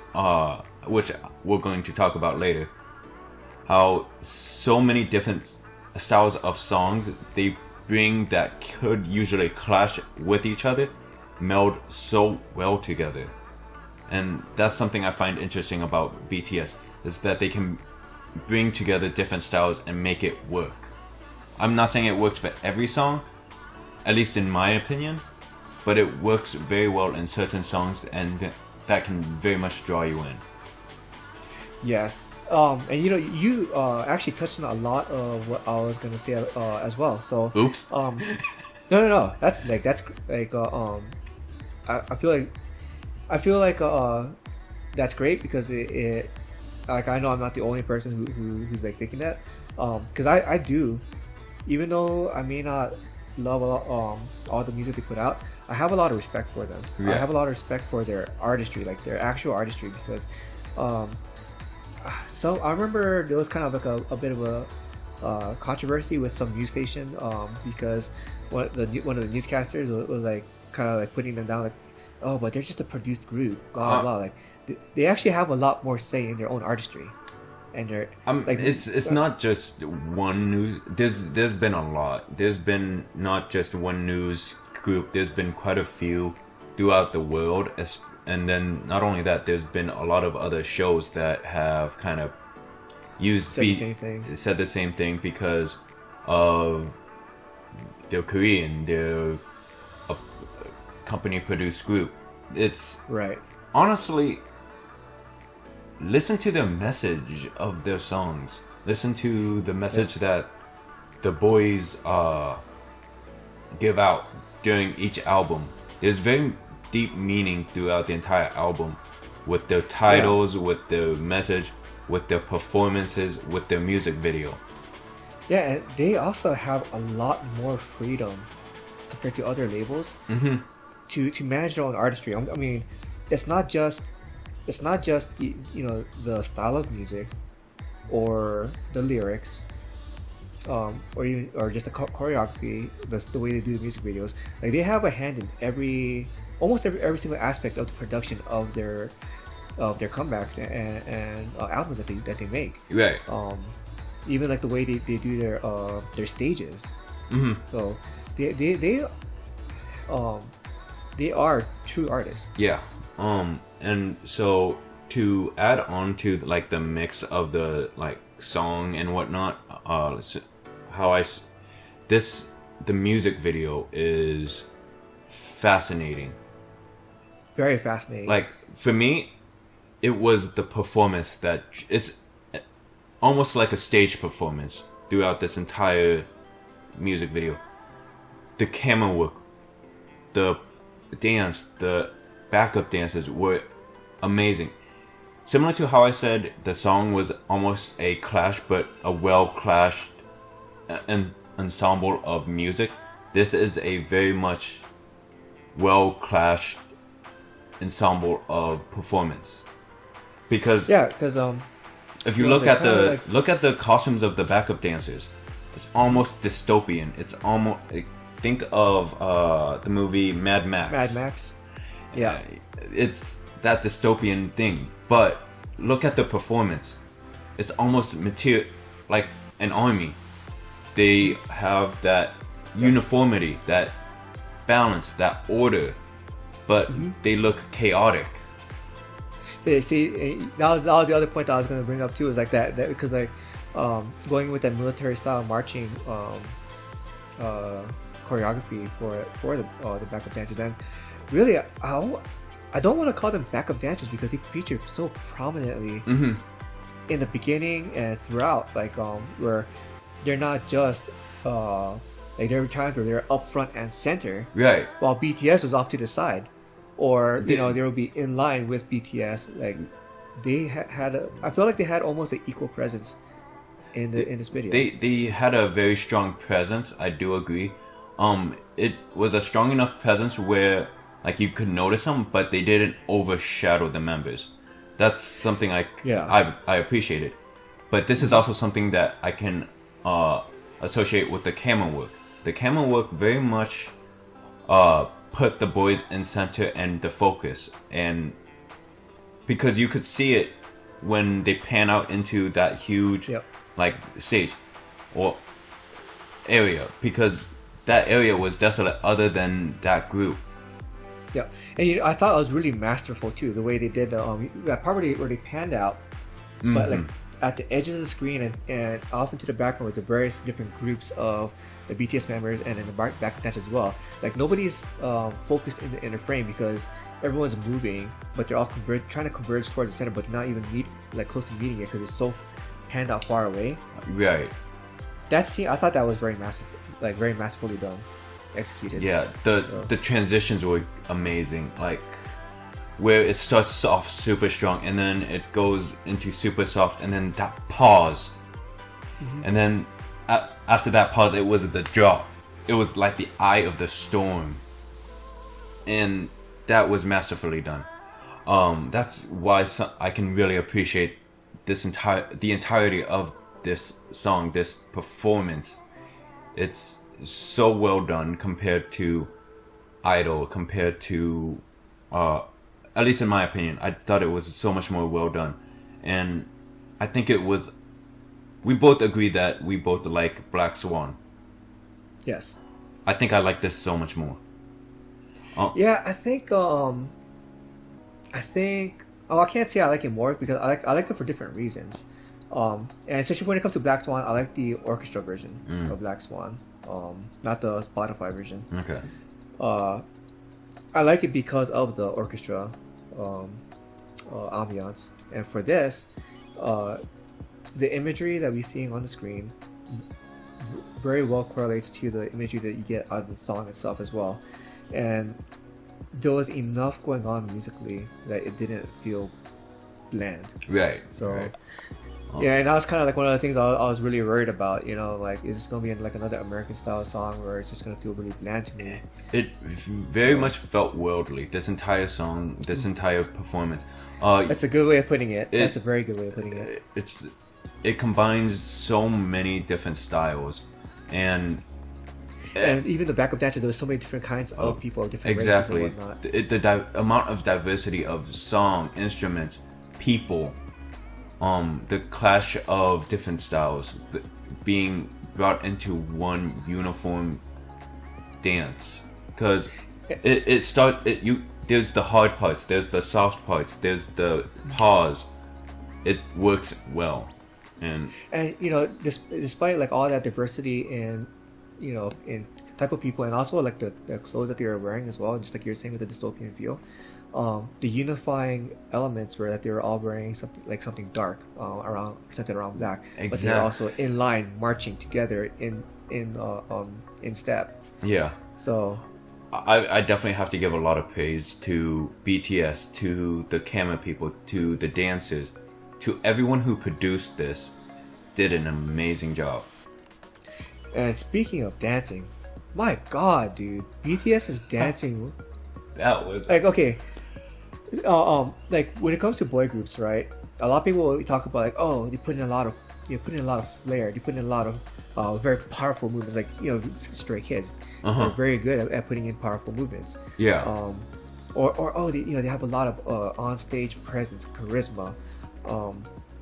which we're going to talk about later, how so many different styles of songs they bring that could usually clash with each other meld so well together. And that's something I find interesting about BTS, is that they can bring together different styles and make it work. I'm not saying it works for every song, at least in my opinion, but it works very well in certain songs, and that can very much draw you in. Yes. And you actually touched on a lot of what I was gonna say as well. So oops. No. That's like I feel like that's great, because it like, I know I'm not the only person who's like thinking that, because I do, even though I may not love all the music they put out, I have a lot of respect for them. Yeah. I have a lot of respect for their artistry, like their actual artistry, because so I remember there was kind of like a bit of a controversy with some news station, because one of the newscasters was like kind of like putting them down, like, oh, but they're just a produced group, blah blah. Like they actually have a lot more say in their own artistry, and they're like, it's not just one news. There's been a lot. There's been not just one news group. There's been quite a few throughout the world. And then not only that, there's been a lot of other shows that have kind of said the same thing because of they're Korean, they're a company produced group. It's right. honestly, listen to the message of their songs. Listen to the message that the boys give out during each album. There's very deep meaning throughout the entire album, with their titles, with their message, with their performances, with their music video. Yeah, and they also have a lot more freedom compared to other labels to manage their own artistry. I mean, it's not just the the style of music or the lyrics, or just the choreography, the way they do the music videos. Like, they have a hand in almost every single aspect of the production of their comebacks and albums that they make. Right. Even like the way they do their stages. So they are true artists. Yeah. And so to add on to like the mix of the like song and whatnot, the music video is fascinating. Very fascinating. Like, for me, it was the performance that it's almost like a stage performance throughout this entire music video. The camera work, the dance, the backup dances were amazing. Similar to how I said the song was almost a clash, but a well-clashed ensemble of music. This is a very much well-clashed ensemble of performance. Because if you look at the costumes of the backup dancers, it's almost dystopian. It's almost, think of the movie Mad Max. Mad Max. Yeah. It's that dystopian thing. But look at the performance. It's almost like an army. They have that uniformity, that balance, that order, but they look chaotic. Yeah, see, that was the other point that I was going to bring up too, is like that because like going with that military style marching choreography for the backup dancers. And really, I don't want to call them backup dancers because they feature so prominently in the beginning and throughout, like where they're not just like, there were times where they're up front and center, right, while BTS was off to the side, or they will be in line with BTS. Like, they had I feel like they had almost an equal presence in this video. They had a very strong presence. I do agree. It was a strong enough presence where like you could notice them, but they didn't overshadow the members. That's something I appreciated. But this is also something that I can associate with the camera work. The camera work very much put the boys in center and the focus, and because you could see it when they pan out into that huge like stage or area, because that area was desolate other than that group. Yeah, and I thought it was really masterful too, the way they did that part where they panned out, but like at the edges of the screen and off into the background was the various different groups of the BTS members and then the back dancers as well. Like, nobody's focused in the frame because everyone's moving, but they're all trying to converge towards the center, but not even close to meeting it because it's so panned out far away. Right. That scene, I thought that was very masterful, like very masterfully done, executed. Yeah, the transitions were amazing. Like, where it starts soft, super strong, and then it goes into super soft, and then that pause, and then after that pause, it was the drop. It was like the eye of the storm, and that was masterfully done. That's why I can really appreciate the entirety of this song, this performance. It's so well done compared to Idol, compared to at least in my opinion, I thought it was so much more well done. And I think we both agree that we both like Black Swan. Yes. I think I like this so much more. Yeah, I think I can't say I like it more because I like it for different reasons. And especially when it comes to Black Swan, I like the orchestra version of Black Swan, not the Spotify version. Okay. I like it because of the orchestra ambiance. And for this, the imagery that we're seeing on the screen very well correlates to the imagery that you get out of the song itself as well. And there was enough going on musically that it didn't feel bland. Right. So, right. Yeah, and that was kind of like one of the things I was really worried about. You know, like, is this going to be like another American style song where it's just going to feel really bland to me? It very much felt worldly. This entire song, this entire performance. That's a good way of putting it. That's a very good way of putting it. It combines so many different styles, and even the backup dancers, there was so many different kinds of people of different races and whatnot. The amount of diversity of song, instruments, people, the clash of different styles being brought into one uniform dance, because there's the hard parts, there's the soft parts, there's the pause. It works well, and you know, despite like all that diversity in, you know, in type of people, and also like the clothes that they were wearing as well, just like you were saying with the dystopian feel, the unifying elements were that they were all wearing something dark, centered around black, but they're also in line marching together in step. Yeah. So I definitely have to give a lot of praise to BTS, to the camera people, to the dancers, to everyone who produced this. Did an amazing job. And speaking of dancing, my God, dude, BTS is dancing. That was like, okay, like when it comes to boy groups, right? A lot of people talk about like, oh, they put in a lot of flair, they put in a lot of very powerful movements, like, you know, Stray Kids. They're very good at putting in powerful movements. Yeah. Or they have a lot of on-stage presence, charisma.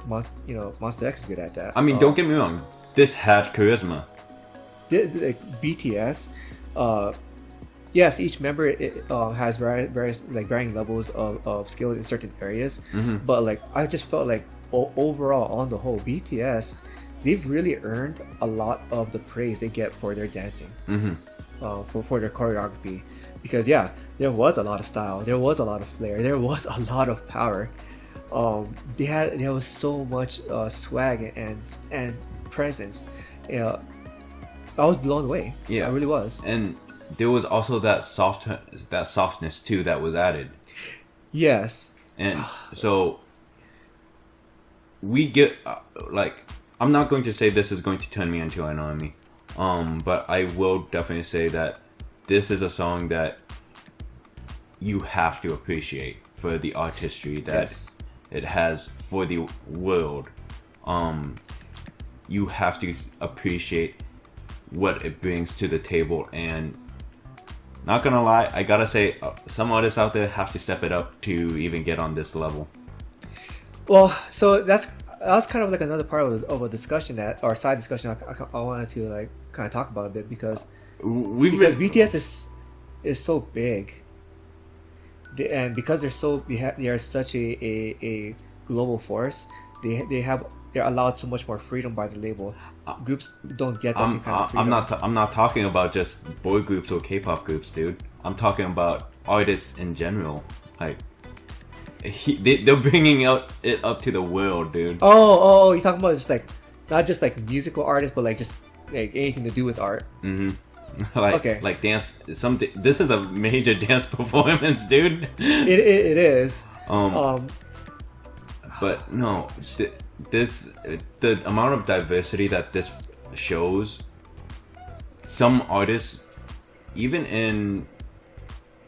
Monster X is good at that. I mean, don't get me wrong. This had charisma. Like BTS, yes, each member has various like varying levels of skills in certain areas. But like, I just felt like overall, on the whole, BTS, they've really earned a lot of the praise they get for their dancing, for their choreography. Because yeah, there was a lot of style, there was a lot of flair, there was a lot of power. There was so much swag and presence. I was blown away. Yeah, I really was. And there was also that softness too that was added. Yes. And so we get like, I'm not going to say this is going to turn me into an army, but I will definitely say that this is a song that you have to appreciate for the artistry that it has for the world. You have to appreciate what it brings to the table, and not gonna lie, I gotta say, some artists out there have to step it up to even get on this level. Well, so that's kind of like another part of a discussion or side discussion I wanted to like kind of talk about a bit, because BTS is so big, and because they are such a global force, they're allowed so much more freedom by the label. Groups don't get that same kind of freedom. I'm not talking about just boy groups or K-pop groups, dude. I'm talking about artists in general. Like, they're bringing it up to the world, dude. Oh, you're talking about just like, not just like musical artists, but like just like anything to do with art. Like dance. This is a major dance performance, dude. It is. But no, the amount of diversity that this shows, some artists, even in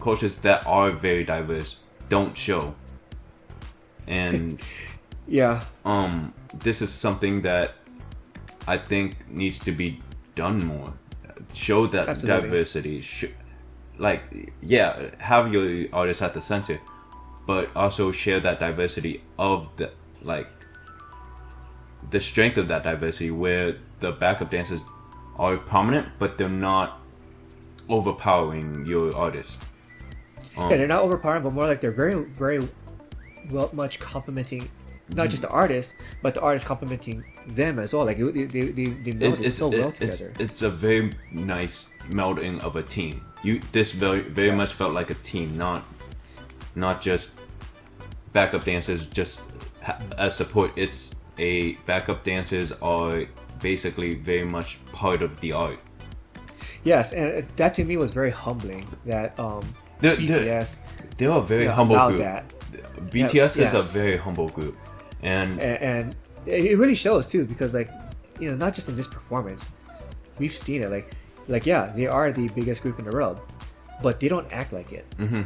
cultures that are very diverse, don't show. And yeah, this is something that I think needs to be done more. Show that Absolutely. diversity. Have your artists at the center, but also share that diversity of the strength of that diversity, where the backup dancers are prominent, but they're not overpowering your artist. They're not overpowering, but more like they're very, very much complimenting not just the artist, but the artist complimenting them as well. Like they melded so well together. It's a very nice melding of a team. This very much felt like a team, not just backup dancers just as support. It's a backup dancers are basically very much part of the art. Yes, and that to me was very humbling that BTS. They're a very humble group. That. BTS is a very humble group, and it really shows too, because like, you know, not just in this performance, we've seen it. Like yeah, they are the biggest group in the world, but they don't act like it. Mm-hmm.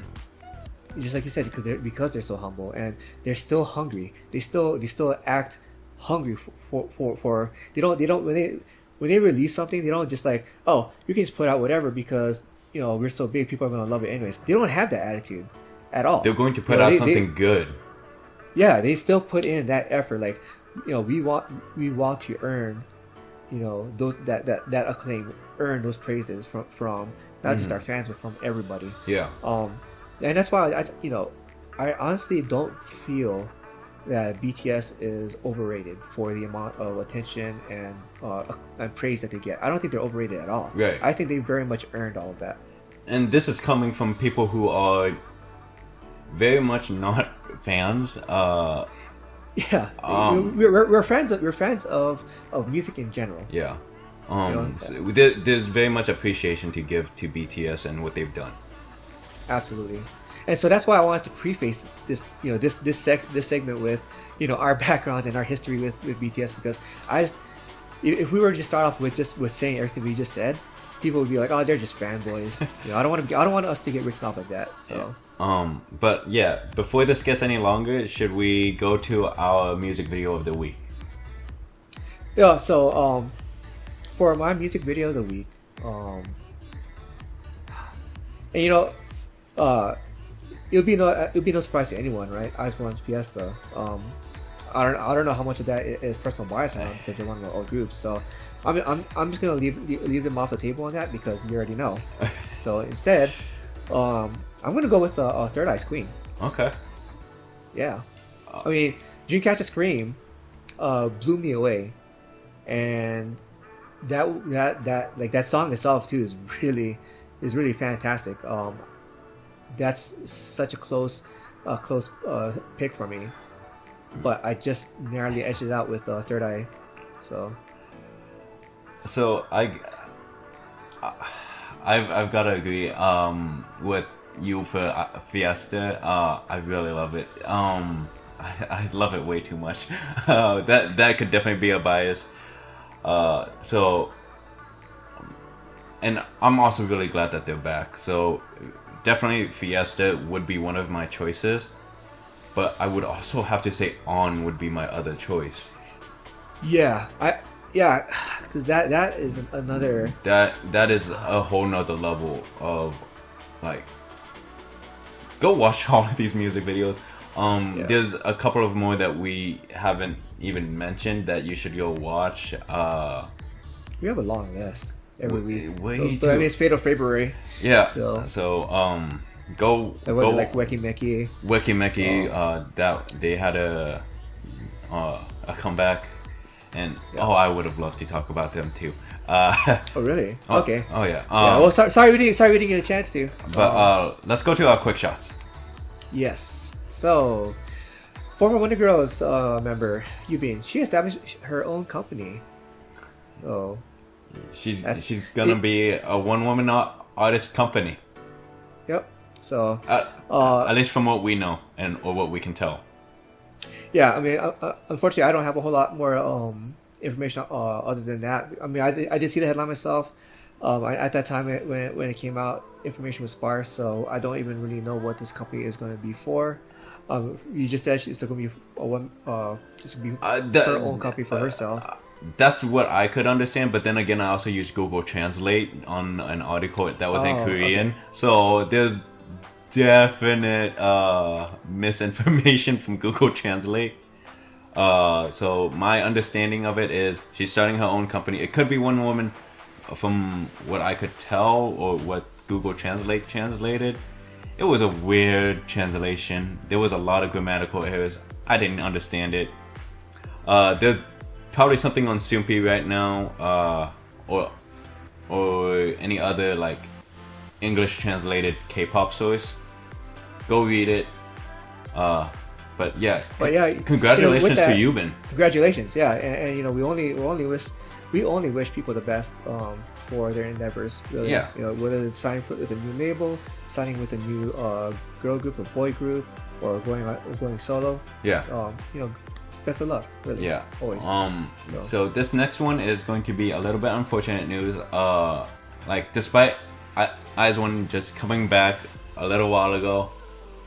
Just like you said, because they're so humble and they're still hungry. They still act hungry for they don't when they release something, they don't just like, oh, you can just put out whatever because, you know, we're so big, people are gonna love it anyways. They don't have that attitude at all. They're going to put out something good. Yeah, they still put in that effort. Like, you know, we want to earn, you know, those that acclaim, earn those praises from not just our fans but from everybody. Yeah. And that's why I honestly don't feel that BTS is overrated for the amount of attention and praise that they get. I don't think they're overrated at all. Right. I think they very much earned all of that. And this is coming from people who are very much not fans. Yeah, we're fans of music in general. Yeah. So there's very much appreciation to give to BTS and what they've done. Absolutely. And so that's why I wanted to preface this, you know, this segment with, you know, our backgrounds and our history with BTS, because if we were to just start off with saying everything we just said, people would be like, oh, they're just fanboys. You know, I don't want us to get written off like that. So. Yeah. But yeah, before this gets any longer, should we go to our music video of the week? Yeah. So for my music video of the week, and you know, it'll be no surprise to anyone, right? ONE Fiesta. I don't know how much of that is personal bias or not, because they're one of our old groups. So I'm just gonna leave them off the table on that, because you already know. So instead, I'm gonna go with Third Eye Scream. Okay. Yeah. I mean, Dreamcatcher Scream blew me away, and that song itself too is really fantastic. That's such a close pick for me, but I just narrowly edged it out with Third Eye. So I've got to agree with you for Fiesta. I really love it. I love it way too much. That could definitely be a bias. And I'm also really glad that they're back. So definitely Fiesta would be one of my choices, but I would also have to say ON would be my other choice. Yeah, because that is another. That is a whole nother level of, like, go watch all of these music videos. There's a couple of more that we haven't even mentioned that you should go watch. We have a long list every week. But I mean, it's Fatal February. Yeah. So go like Weki Meki. Weki Meki. That they had a comeback, and I would have loved to talk about them too. Oh really? Okay. Oh yeah. Well, sorry we didn't get a chance to. But let's go to our quick shots. Yes. So, former Wonder Girls member Yubin, she established her own company. Oh. She's gonna be a one-woman artist company. Yep. So at least from what we know or what we can tell. Yeah, I mean, unfortunately, I don't have a whole lot more information other than that. I mean, I did see the headline myself. At that time, when it came out, information was sparse, so I don't even really know what this company is going to be for. You just said she's going to be her own company for herself. That's what I could understand, but then again, I also used Google Translate on an article that was in Korean, so there's definite misinformation from Google Translate. So my understanding of it is she's starting her own company. It could be one woman, from what I could tell, or what Google Translate translated. It was a weird translation. There was a lot of grammatical errors. I didn't understand it. There's probably something on Soompi right now, or any other like English translated K-pop source. Go read it. But yeah, you congratulations know, to Yuban. Congratulations, yeah, and you know we only wish people the best for their endeavors. Really, Yeah. you know, whether it's signing with a new label, signing with a new girl group or boy group, or going solo. Yeah. You know, best of luck. Really. Yeah. Always. You know. So this next one is going to be a little bit unfortunate news. Like despite IZONE just coming back a little while ago,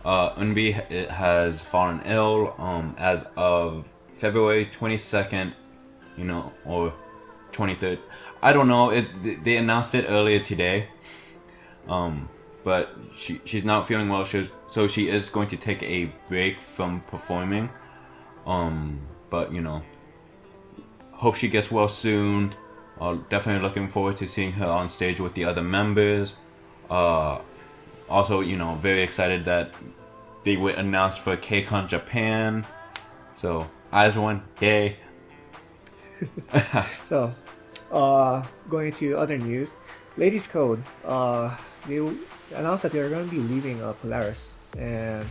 Eunbi has fallen ill as of February 22nd, you know, or 23rd. I don't know. They announced it earlier today. But she's not feeling well. So she is going to take a break from performing. But you know, hope she gets well soon. Definitely looking forward to seeing her on stage with the other members. Also, you know, very excited that they were announced for KCON Japan. So, IZONE, yay. So, going to other news, Ladies Code, they announced that they're going to be leaving Polaris, and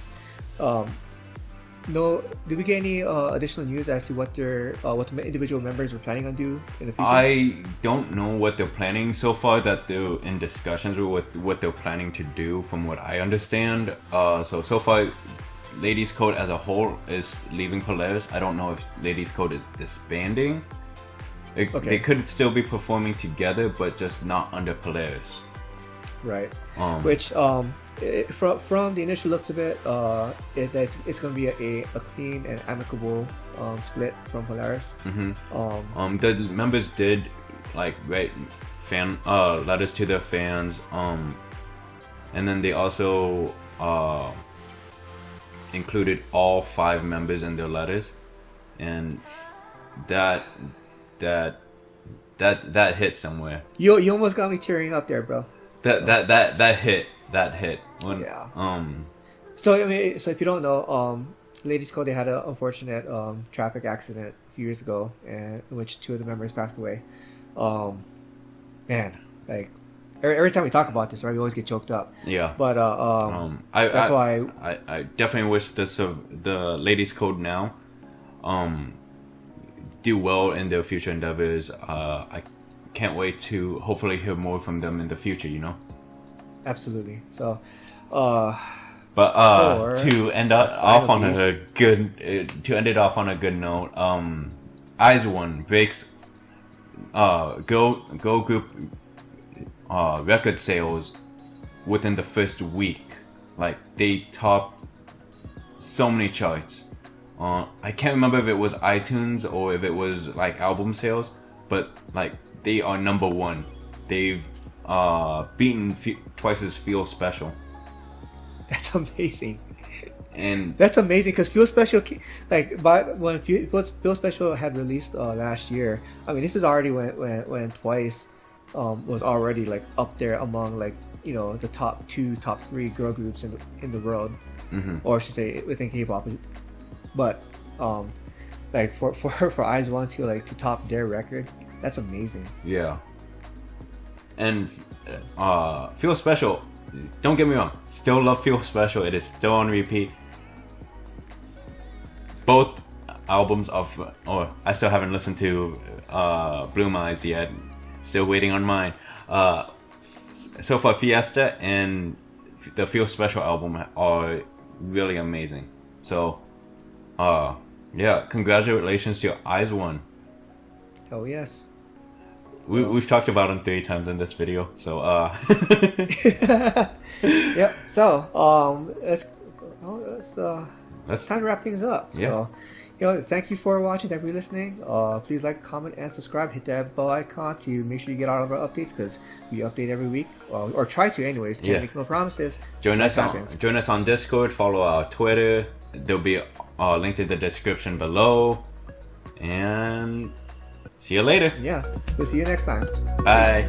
no, did we get any additional news as to what the individual members were planning on do in the future? I don't know what they're planning so far. That they're in discussions with what they're planning to do, from what I understand. So far, Ladies Code as a whole is leaving Polaris. I don't know if Ladies Code is disbanding. They could still be performing together, but just not under Polaris. Right. Which from the initial looks of it, it's going to be a clean and amicable split from Polaris. Mm-hmm. The members did like write fan letters to their fans, and then they also included all 5 members in their letters, and that hit somewhere. You almost got me tearing up there, bro. That hit. When, yeah. So I mean, so if you don't know, Ladies Code, they had an unfortunate traffic accident a few years ago, in which 2 of the members passed away. Man, like every time we talk about this, right, we always get choked up. Yeah. But that's why I definitely wish the Ladies Code now do well in their future endeavors. I can't wait to hopefully hear more from them in the future, you know. Absolutely. So to end it off on a good note, IZONE breaks girl group record sales within the first week. Like, they topped so many charts. I can't remember if it was iTunes or if it was like album sales, but like they are number 1. They've beaten Twice's Feel Special. That's amazing. And that's amazing because Feel Special, like, when Feel Special had released last year, I mean, this is already when Twice was already like up there among, like, you know, the top 2, top 3 girl groups in the world, or I should say within K-pop. But like for IZONE to top their record, that's amazing. Yeah. And Feel Special, don't get me wrong, still love Feel Special. It is still on repeat. Both albums I still haven't listened to Blue Eyes yet. Still waiting on mine. So far, Fiesta and the Feel Special album are really amazing. So, yeah, congratulations to IZONE. Oh yes. We've talked about them 3 times in this video, so Yep. So it's time to wrap things up. Yeah. So, you know, thank you for watching. Thank you for listening. Please like, comment, and subscribe. Hit that bell icon to make sure you get all of our updates, because we update every week, or try to anyways. Can't make no promises. Join us on Discord. Follow our Twitter. There'll be a link in the description below. And see you later. Yeah. We'll see you next time. Bye.